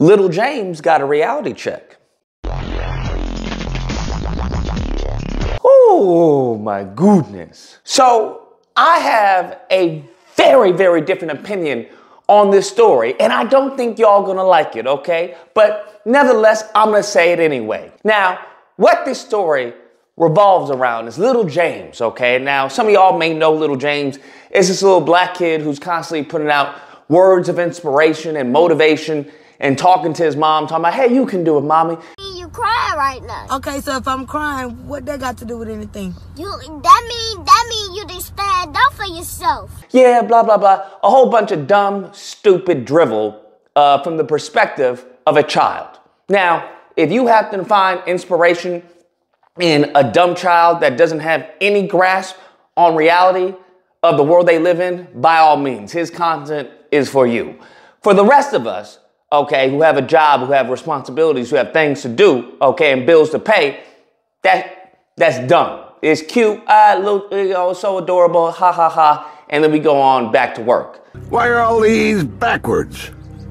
Lil James got a reality check. Oh my goodness. So I have a very, very different opinion on this story, and I don't think y'all gonna like it, okay? But nevertheless, I'm gonna say it anyway. Now, what this story revolves around is Lil James, okay? Now, some of y'all may know Lil James is this little black kid who's constantly putting out words of inspiration and motivation and talking to his mom, talking about, hey, you can do it, mommy. You crying right now. Okay, so if I'm crying, what that got to do with anything? That mean you didn't stand up for yourself. Yeah, blah, blah, blah. A whole bunch of dumb, stupid drivel from the perspective of a child. Now, if you happen to find inspiration in a dumb child that doesn't have any grasp on reality of the world they live in, by all means, his content is for you. For the rest of us, okay, who have a job, who have responsibilities, who have things to do, okay, and bills to pay, that's dumb. It's cute, so adorable, ha ha ha, and then we go on back to work. Why are all these backwards?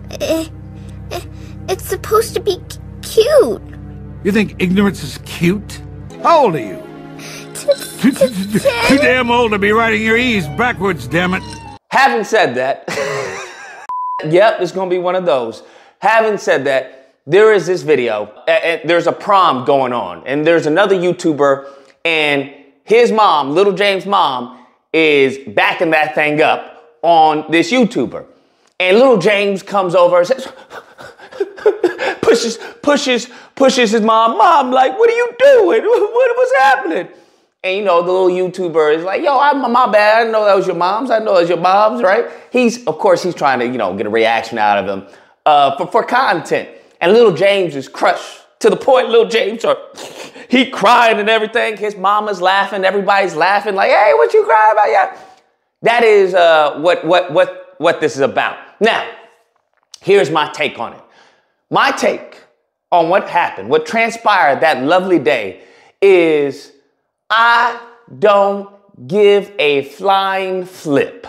It's supposed to be cute. You think ignorance is cute? How old are you? Too damn old to be riding your E's backwards, damn it. Having said that, yep, it's gonna be one of those. Having said that, there is this video, and there's a prom going on, and there's another YouTuber, and his mom, Lil James' mom, is backing that thing up on this YouTuber. And Lil James comes over and says, pushes his mom. Mom, like, what are you doing? What's happening? And you know, the little YouTuber is like, yo, my bad. I didn't know that was your mom's. I know that was your mom's, right? Of course, he's trying to, you know, get a reaction out of him for content. And Lil James is crushed to the point Lil James, he crying and everything. His mama's laughing. Everybody's laughing like, hey, what you crying about? Yeah. That is what this is about. Now, here's my take on it. My take on what happened, what transpired that lovely day is I don't give a flying flip.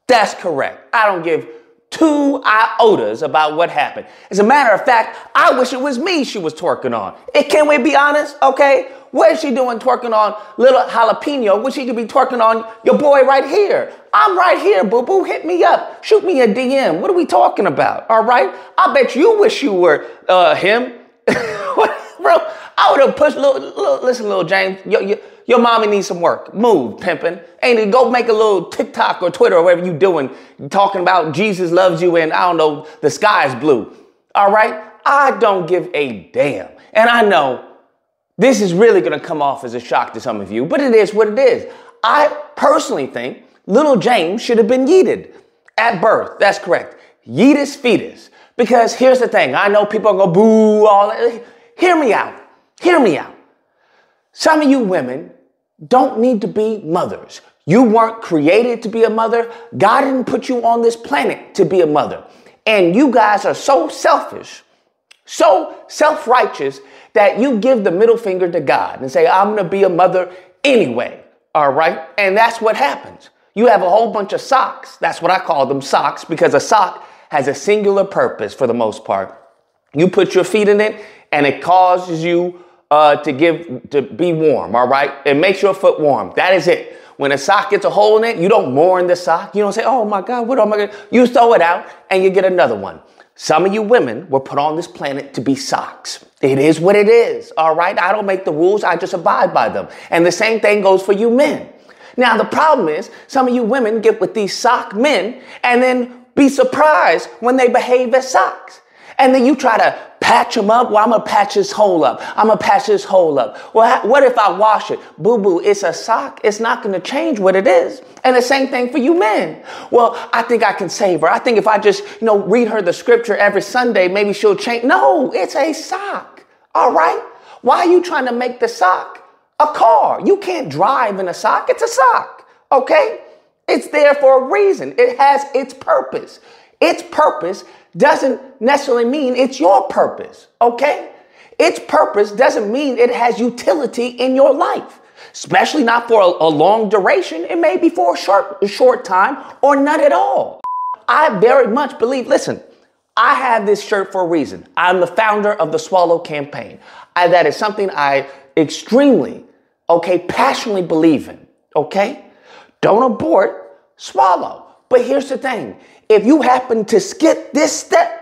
That's correct. I don't give two iotas about what happened. As a matter of fact, I wish it was me she was twerking on. Can we be honest? Okay. What is she doing twerking on little jalapeno when she could be twerking on your boy right here? I'm right here, boo-boo. Hit me up. Shoot me a DM. What are we talking about? All right. I bet you wish you were him. Bro, I would have pushed listen, Lil James, your mommy needs some work. Move, pimpin'. Ain't it? Go make a little TikTok or Twitter or whatever you doing, talking about Jesus loves you and I don't know, the sky's blue. All right? I don't give a damn. And I know this is really going to come off as a shock to some of you, but it is what it is. I personally think Lil James should have been yeeted at birth. That's correct. Yeetus fetus. Because here's the thing. I know people are going to boo all that. Hear me out. Hear me out. Some of you women don't need to be mothers. You weren't created to be a mother. God didn't put you on this planet to be a mother. And you guys are so selfish, so self-righteous that you give the middle finger to God and say, I'm going to be a mother anyway. All right. And that's what happens. You have a whole bunch of socks. That's what I call them, socks, because a sock has a singular purpose for the most part. You put your feet in it and it causes you to be warm. All right. It makes your foot warm. That is it. When a sock gets a hole in it, you don't mourn the sock. You don't say, oh my God, what am I going to do? You throw it out and you get another one. Some of you women were put on this planet to be socks. It is what it is, all right? I don't make the rules, I just abide by them. And the same thing goes for you men. Now, the problem is some of you women get with these sock men and then be surprised when they behave as socks. And then you try to patch them up. Well, I'm going to patch this hole up. I'm going to patch this hole up. Well, what if I wash it? Boo-boo, it's a sock. It's not going to change what it is. And the same thing for you men. Well, I think I can save her. I think if I just, read her the scripture every Sunday, maybe she'll change. No, it's a sock. All right? Why are you trying to make the sock a car? You can't drive in a sock. It's a sock. Okay? It's there for a reason. It has its purpose. Its purpose doesn't necessarily mean it's your purpose, okay? Its purpose doesn't mean it has utility in your life, especially not for a long duration. It may be for a short time or none at all. I very much believe, listen, I have this shirt for a reason. I'm the founder of the Swallow campaign. That is something I extremely, passionately believe in, okay? Don't abort, swallow. But here's the thing. If you happen to skip this step,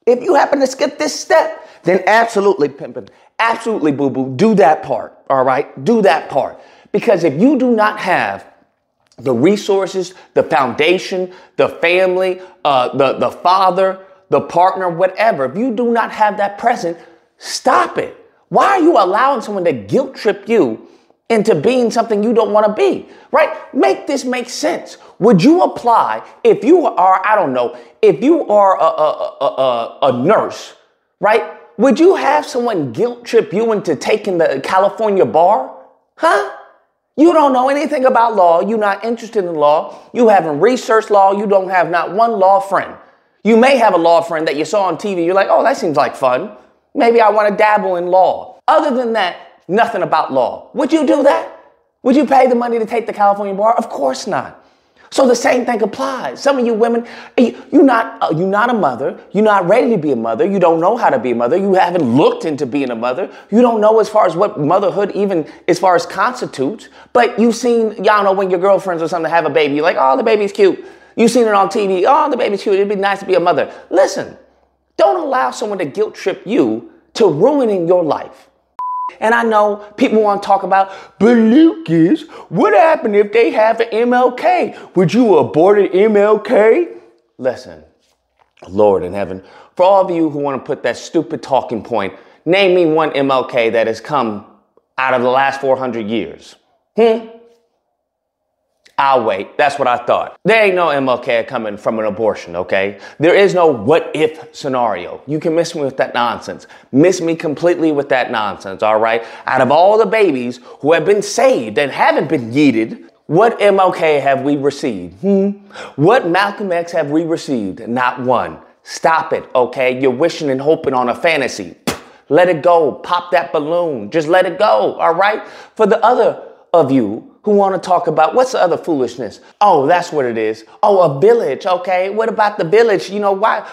then absolutely, pimpin', absolutely, boo-boo, do that part, all right? Do that part. Because if you do not have the resources, the foundation, the family, the father, the partner, whatever, if you do not have that present, stop it. Why are you allowing someone to guilt trip you into being something you don't want to be, right? Make this make sense. Would you apply if you are, I don't know, if you are a nurse, right? Would you have someone guilt trip you into taking the California bar? Huh? You don't know anything about law. You're not interested in law. You haven't researched law. You don't have not one law friend. You may have a law friend that you saw on TV. You're like, oh, that seems like fun. Maybe I want to dabble in law. Other than that, nothing about law. Would you do that? Would you pay the money to take the California bar? Of course not. So the same thing applies. Some of you women, you're not a mother. You're not ready to be a mother. You don't know how to be a mother. You haven't looked into being a mother. You don't know as far as what motherhood even as far as constitutes. But you've seen, y'all know when your girlfriends or something have a baby, you're like, oh, the baby's cute. You've seen it on TV. Oh, the baby's cute. It'd be nice to be a mother. Listen, don't allow someone to guilt trip you to ruining your life. And I know people want to talk about, but Lucas, what happened if they have an MLK? Would you abort an MLK? Listen, Lord in heaven, for all of you who want to put that stupid talking point, name me one MLK that has come out of the last 400 years. I'll wait. That's what I thought. There ain't no MLK coming from an abortion, okay? There is no what if scenario. You can miss me with that nonsense. Miss me completely with that nonsense, all right? Out of all the babies who have been saved and haven't been yeeted, what MLK have we received? What Malcolm X have we received? Not one. Stop it, okay? You're wishing and hoping on a fantasy. Let it go. Pop that balloon. Just let it go, all right? For the other of you who want to talk about, what's the other foolishness? Oh, that's what it is. Oh, a village. Okay. What about the village? You know, why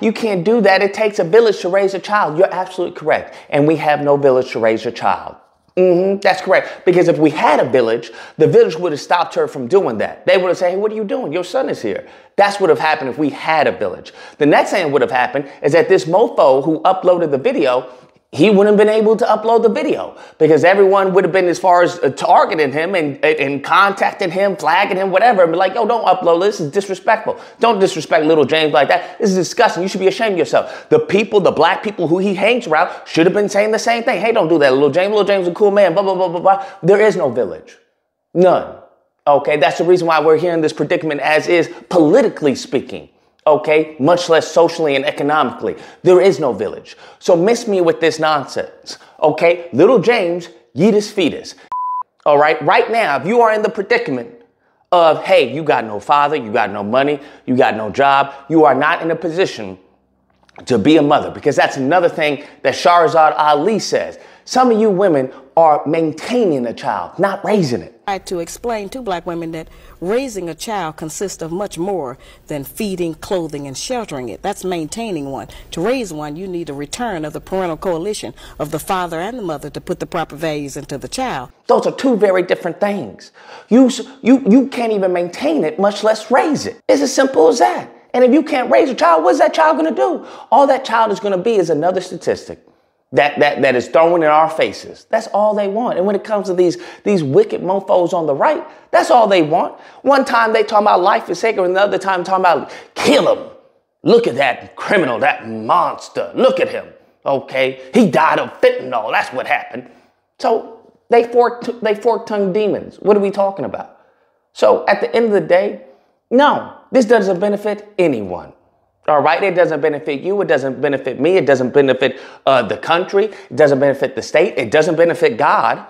you can't do that? It takes a village to raise a child. You're absolutely correct. And we have no village to raise a child. That's correct. Because if we had a village, the village would have stopped her from doing that. They would have said, hey, what are you doing? Your son is here. That's what would have happened if we had a village. The next thing that would have happened is that this mofo who uploaded the video, he wouldn't have been able to upload the video because everyone would have been as far as targeting him and contacting him, flagging him, whatever, and be like, yo, don't upload this. This is disrespectful. Don't disrespect Lil James like that. This is disgusting. You should be ashamed of yourself. The people, the black people who he hangs around should have been saying the same thing. Hey, don't do that, Lil James. Lil James is a cool man, blah, blah, blah, blah, blah. There is no village. None. Okay, that's the reason why we're here in this predicament as is, politically speaking. Okay, much less socially and economically. There is no village. So miss me with this nonsense. Okay, Lil James, yeetus fetus. All right, right now, if you are in the predicament of, hey, you got no father, you got no money, you got no job, you are not in a position to be a mother, because that's another thing that Shahrazad Ali says. Some of you women are maintaining a child, not raising it. I tried to explain to black women that raising a child consists of much more than feeding, clothing, and sheltering it. That's maintaining one. To raise one, you need a return of the parental coalition of the father and the mother to put the proper values into the child. Those are two very different things. You can't even maintain it, much less raise it. It's as simple as that. And if you can't raise a child, what's that child going to do? All that child is going to be is another statistic that is thrown in our faces. That's all they want. And when it comes to these wicked mofos on the right, that's all they want. One time they talk about life is sacred, and another time talking about kill him. Look at that criminal, that monster. Look at him. Okay, he died of fentanyl. That's what happened. So they fork-tongued demons. What are we talking about? So at the end of the day, no, this doesn't benefit anyone. All right, it doesn't benefit you. It doesn't benefit me. It doesn't benefit the country. It doesn't benefit the state. It doesn't benefit God. It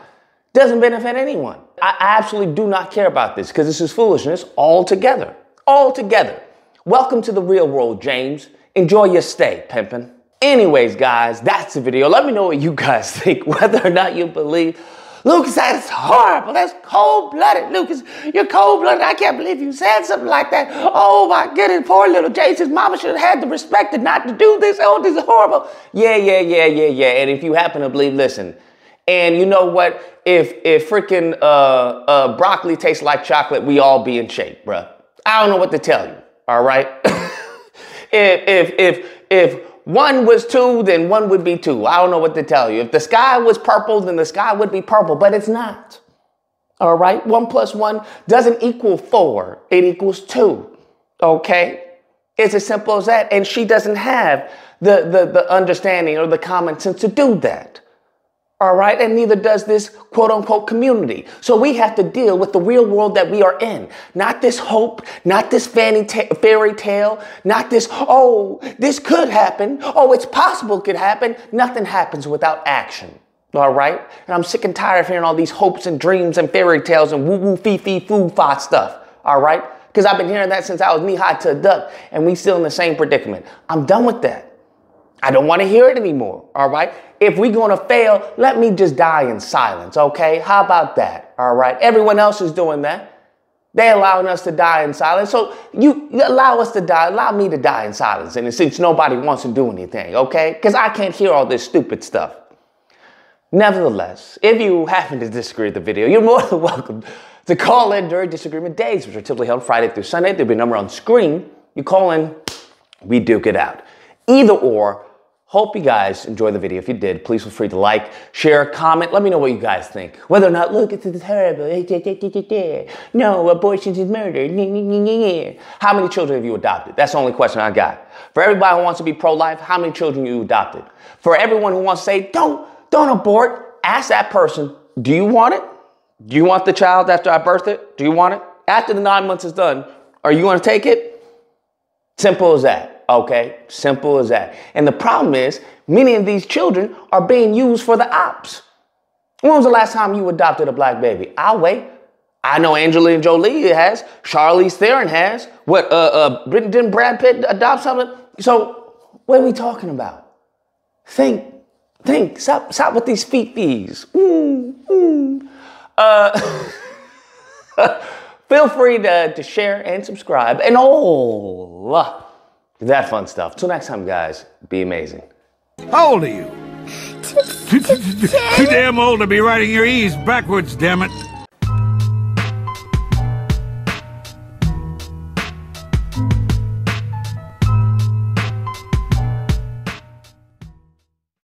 doesn't benefit anyone. I absolutely do not care about this because this is foolishness altogether. Altogether. Welcome to the real world, James. Enjoy your stay, pimpin'. Anyways, guys, that's the video. Let me know what you guys think, whether or not you believe Lucas, that's horrible. That's cold-blooded. Lucas, you're cold-blooded. I can't believe you said something like that. Oh, my goodness. Poor little James. His mama should have had the respect not to do this. Oh, this is horrible. Yeah. And if you happen to believe, listen. And you know what? If freaking broccoli tastes like chocolate, we all be in shape, bruh. I don't know what to tell you. All right? If one was two, then one would be two. I don't know what to tell you. If the sky was purple, then the sky would be purple, but it's not. All right? 1 + 1 doesn't equal 4. It equals 2. Okay? It's as simple as that. And she doesn't have the understanding or the common sense to do that. All right? And neither does this quote unquote community. So we have to deal with the real world that we are in. Not this hope, not this fairy tale, not this, oh, this could happen. Oh, it's possible it could happen. Nothing happens without action. All right? And I'm sick and tired of hearing all these hopes and dreams and fairy tales and woo-woo, fee-fee, foo-fa stuff. All right? Because I've been hearing that since I was knee-high to a duck, and we still in the same predicament. I'm done with that. I don't want to hear it anymore, all right? If we're going to fail, let me just die in silence, okay? How about that, all right? Everyone else is doing that. They're allowing us to die in silence. So you allow us to die, allow me to die in silence. And since nobody wants to do anything, okay? Because I can't hear all this stupid stuff. Nevertheless, if you happen to disagree with the video, you're more than welcome to call in during disagreement days, which are typically held Friday through Sunday. There'll be a number on screen. You call in, we duke it out. Either or. Hope you guys enjoy the video. If you did, please feel free to like, share, comment. Let me know what you guys think. Whether or not, look, it's terrible. No, abortion is murder. How many children have you adopted? That's the only question I got. For everybody who wants to be pro-life, how many children you adopted? For everyone who wants to say, don't abort, ask that person, do you want it? Do you want the child after I birth it? Do you want it? After the 9 months is done, are you going to take it? Simple as that. Okay, simple as that. And the problem is, many of these children are being used for the ops. When was the last time you adopted a black baby? I'll wait. I know Angelina Jolie has. Charlize Theron has. Didn't Brad Pitt adopt something? So, what are we talking about? Think. Stop with these feet-fees. Feel free to share and subscribe and all that fun stuff. Till next time, guys, be amazing. How old are you? Too damn old to be riding your E's backwards, damn it.